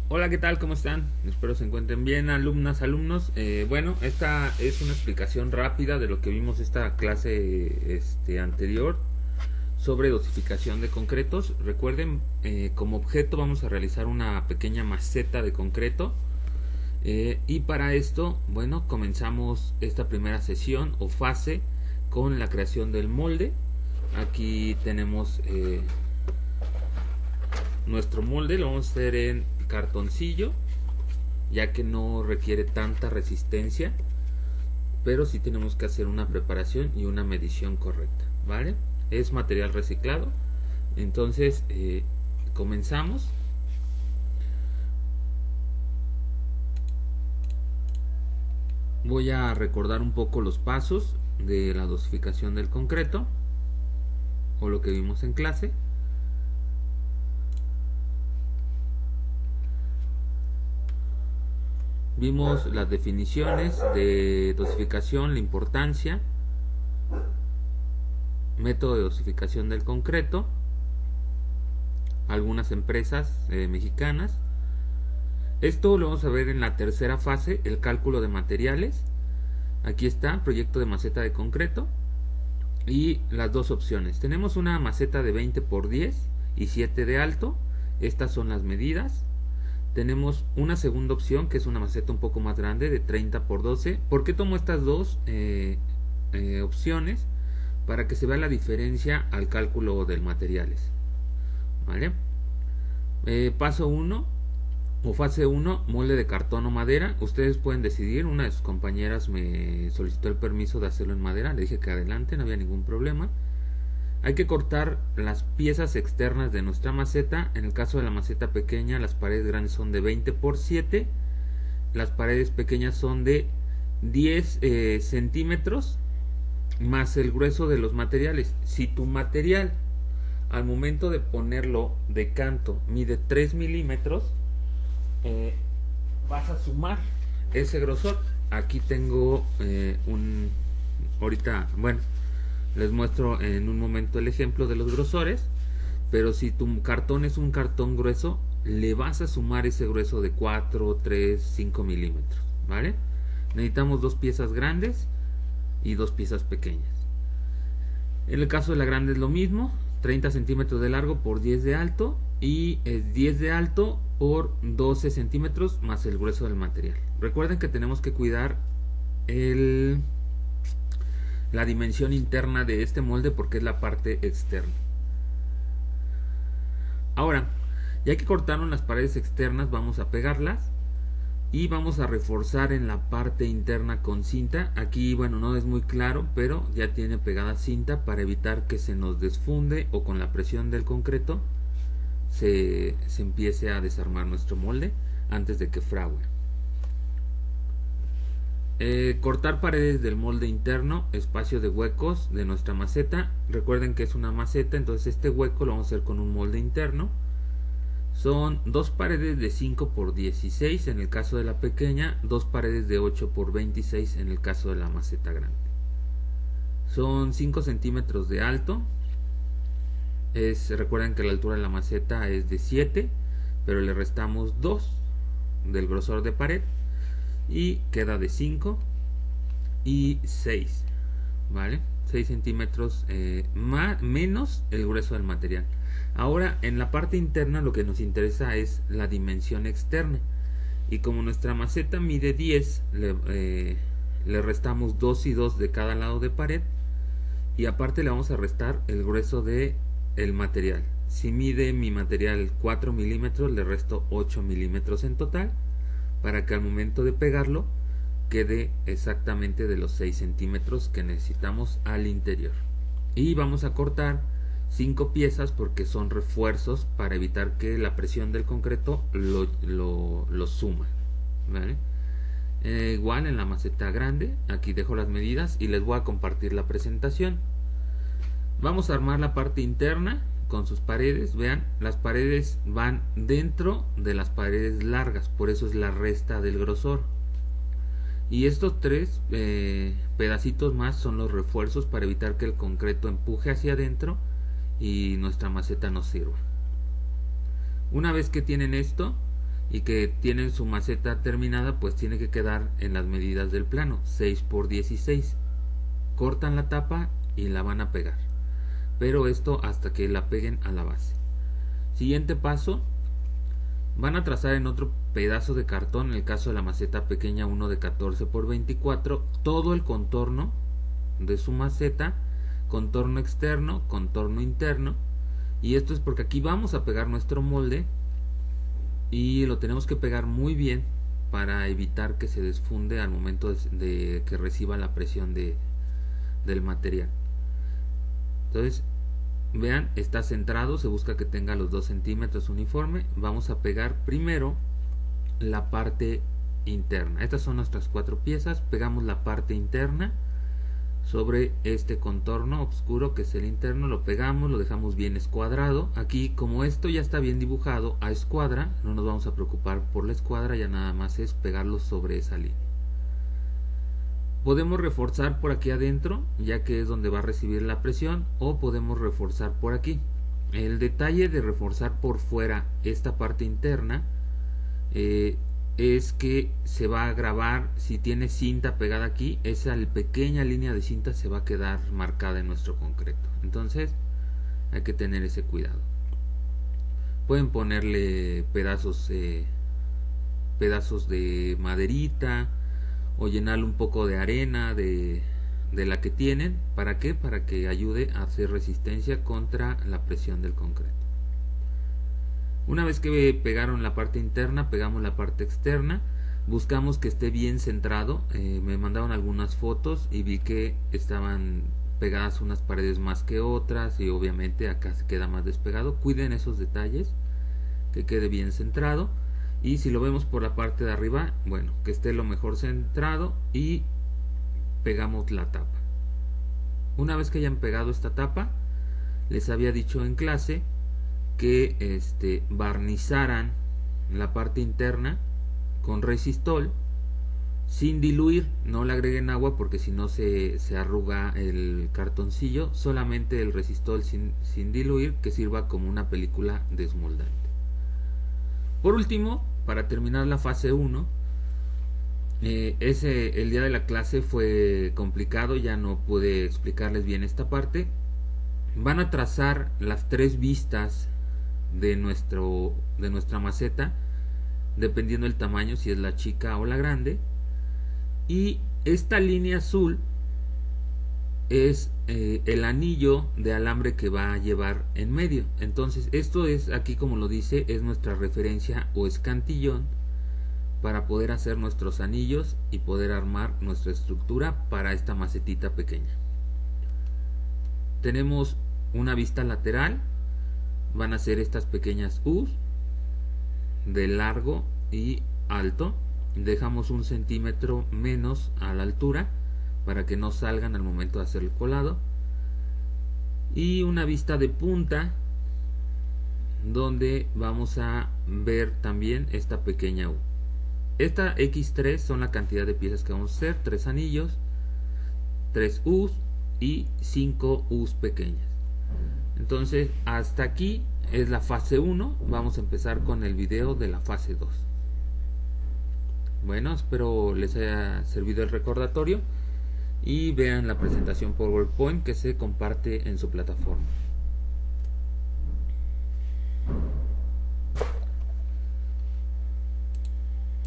Hola, ¿qué tal? ¿Cómo están? Espero se encuentren bien, alumnas, alumnos. Bueno, esta es una explicación rápida de lo que vimos esta clase anterior sobre dosificación de concretos. Recuerden, como objeto vamos a realizar una pequeña maceta de concreto. Y para esto, bueno, comenzamos esta primera sesión o fase con la creación del molde. Aquí tenemos nuestro molde, lo vamos a hacer en cartoncillo, ya que no requiere tanta resistencia, pero sí tenemos que hacer una preparación y una medición correcta, ¿vale? Es material reciclado. Entonces comenzamos. Voy a recordar un poco los pasos de la dosificación del concreto o lo que vimos en clase. Vimos las definiciones de dosificación, la importancia, método de dosificación del concreto, algunas empresas mexicanas. Esto lo vamos a ver en la tercera fase, el cálculo de materiales. Aquí está, proyecto de maceta de concreto y las dos opciones. Tenemos una maceta de 20 por 10 y 7 de alto. Estas son las medidas. Tenemos una segunda opción que es una maceta un poco más grande de 30 por 12. ¿Por qué tomo estas dos opciones? Para que se vea la diferencia al cálculo del materiales. ¿Vale? Paso 1 o fase 1, molde de cartón o madera. Ustedes pueden decidir. Una de sus compañeras me solicitó el permiso de hacerlo en madera. Le dije que adelante, no había ningún problema. Hay que cortar las piezas externas de nuestra maceta. En el caso de la maceta pequeña, las paredes grandes son de 20 por 7. Las paredes pequeñas son de 10 centímetros más el grueso de los materiales. Si tu material al momento de ponerlo de canto mide 3 milímetros, vas a sumar ese grosor. Aquí tengo ahorita, bueno, les muestro en un momento el ejemplo de los grosores. Pero si tu cartón es un cartón grueso, le vas a sumar ese grueso de 4, 3, 5 milímetros, ¿vale? Necesitamos dos piezas grandes y dos piezas pequeñas. En el caso de la grande es lo mismo, 30 centímetros de largo por 10 de alto y 10 de alto por 12 centímetros más el grueso del material. Recuerden que tenemos que cuidar la dimensión interna de este molde porque es la parte externa. Ahora, ya que cortaron las paredes externas, vamos a pegarlas y vamos a reforzar en la parte interna con cinta. Aquí, bueno, no es muy claro, pero ya tiene pegada cinta para evitar que se nos desfunde o con la presión del concreto se empiece a desarmar nuestro molde antes de que frague. Cortar paredes del molde interno, espacio de huecos de nuestra maceta. Recuerden que es una maceta, entonces este hueco lo vamos a hacer con un molde interno. Son dos paredes de 5 por 16 en el caso de la pequeña, dos paredes de 8 por 26 en el caso de la maceta grande. Son 5 centímetros de alto. Recuerden que la altura de la maceta es de 7, pero le restamos 2 del grosor de pared y queda de 5 y 6, ¿vale? 6 centímetros menos el grueso del material. Ahora, en la parte interna lo que nos interesa es la dimensión externa. Y como nuestra maceta mide 10, le restamos 2 y 2 de cada lado de pared. Y aparte le vamos a restar el grueso del material. Si mide mi material 4 milímetros, le resto 8 milímetros en total, para que al momento de pegarlo quede exactamente de los 6 centímetros que necesitamos al interior. Y vamos a cortar 5 piezas porque son refuerzos para evitar que la presión del concreto lo suma, ¿vale? Igual en la maceta grande, aquí dejo las medidas y les voy a compartir la presentación. Vamos a armar la parte interna con sus paredes. Vean, las paredes van dentro de las paredes largas, por eso es la resta del grosor. Y estos tres pedacitos más son los refuerzos para evitar que el concreto empuje hacia adentro y nuestra maceta no sirva. Una vez que tienen esto, y que tienen su maceta terminada, pues tiene que quedar en las medidas del plano, 6 por 16. Cortan la tapa y la van a pegar, pero esto hasta que la peguen a la base. Siguiente paso, van a trazar en otro pedazo de cartón, en el caso de la maceta pequeña, uno de 14 por 24, todo el contorno de su maceta, contorno externo, contorno interno, y esto es porque aquí vamos a pegar nuestro molde y lo tenemos que pegar muy bien para evitar que se desfunde al momento de que reciba la presión del material. Entonces vean, está centrado, se busca que tenga los 2 centímetros uniforme. Vamos a pegar primero la parte interna. Estas son nuestras 4 piezas. Pegamos la parte interna sobre este contorno oscuro que es el interno, lo pegamos, lo dejamos bien escuadrado. Aquí, como esto ya está bien dibujado a escuadra, no nos vamos a preocupar por la escuadra, ya nada más es pegarlo sobre esa línea. Podemos reforzar por aquí adentro, ya que es donde va a recibir la presión, o podemos reforzar por aquí. El detalle de reforzar por fuera esta parte interna es que se va a grabar, si tiene cinta pegada aquí, esa pequeña línea de cinta se va a quedar marcada en nuestro concreto. Entonces hay que tener ese cuidado. Pueden ponerle pedazos de maderita o llenarle un poco de arena de la que tienen. ¿Para qué? Para que ayude a hacer resistencia contra la presión del concreto. Una vez que pegaron la parte interna, pegamos la parte externa, buscamos que esté bien centrado. Me mandaron algunas fotos y vi que estaban pegadas unas paredes más que otras, y obviamente acá se queda más despegado. Cuiden esos detalles, que quede bien centrado. Y si lo vemos por la parte de arriba, bueno, que esté lo mejor centrado, y pegamos la tapa. Una vez que hayan pegado esta tapa, les había dicho en clase que barnizaran la parte interna con resistol sin diluir. No le agreguen agua porque si no se arruga el cartoncillo. Solamente el resistol sin diluir, que sirva como una película desmoldante. Por último, para terminar la fase 1, el día de la clase fue complicado, ya no pude explicarles bien esta parte. Van a trazar las 3 vistas de nuestra maceta, dependiendo del tamaño, si es la chica o la grande, y esta línea azul es el anillo de alambre que va a llevar en medio. Entonces esto es, aquí como lo dice, es nuestra referencia o escantillón para poder hacer nuestros anillos y poder armar nuestra estructura para esta macetita pequeña. Tenemos una vista lateral, van a ser estas pequeñas U's de largo y alto. Dejamos 1 centímetro menos a la altura para que no salgan al momento de hacer el colado, y una vista de punta donde vamos a ver también esta pequeña U. Esta X3 son la cantidad de piezas que vamos a hacer: 3 anillos, 3 U's y 5 U's pequeñas. Entonces hasta aquí es la fase 1. Vamos a empezar con el video de la fase 2. Bueno, espero les haya servido el recordatorio y vean la presentación PowerPoint que se comparte en su plataforma.